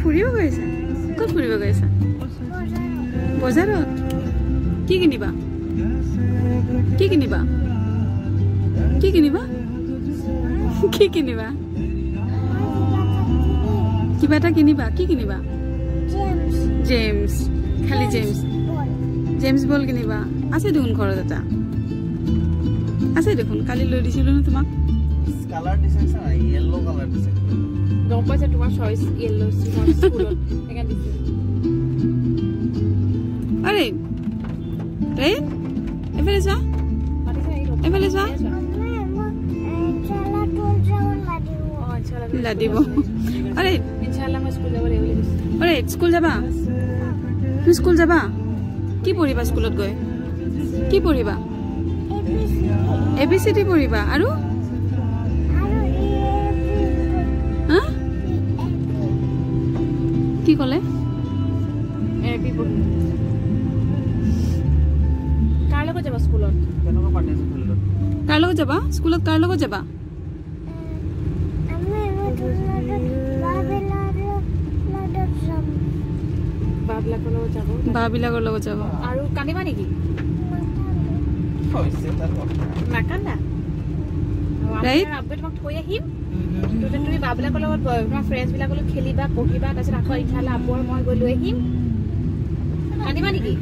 ফুৰিব গৈছা ক'ত ফুৰিব গৈছা বজাৰত কি কিনিবা কি কিনিবা কি কিনিবা কি কিনিবা কিবা এটা কিনিবা কি কিনিবা জেমছ খালি জেমছ বল কিনিবা আছে দেখোন ঘৰত এটা আছে দেখোন কালি লৈ দিছিলো ন তোমাক কালাৰ দিছে না ইয়েলো কালাৰ দিছে গম পাইছে তোমাৰ চইচ ইয়েলো স্কুলত একা দিছে আরে রে এফালে যা এফালে যা লাদিব আরে ইনশাআল্লাহ মই স্কুল যাব লাগিব আরে স্কুল যাবা তুমি স্কুল যাবা কি পঢ়িবা স্কুলত গৈ কি পঢ়িবা ABCD পঢ়িবা আৰু হা কি কলে এবি পঢ়ি কাৰ লগত যাবা স্কুলত কেনেকুৱা পাৰ্টনাৰশ্বিপ ফিল্ডত কাৰ লগত যাবা স্কুলত কাৰ লগত যাবা বাবিলাকৰ লগত যাব আৰু কান্দিবা নেকি হৈছে তাৰ নাকান্দা ৰাইট আপডেট তোমাক থৈ আহিম তুমি বাবিলাকৰ লগত তোমাৰ ফ্ৰেণ্ডছ বিলাকৰ লগত খেলিবা পঢ়িবা তাৰপিছত আকৌ ইনশাআল্লাহ আব্বুৰ মই গৈ লৈ আহিম কান্দিবা নেকি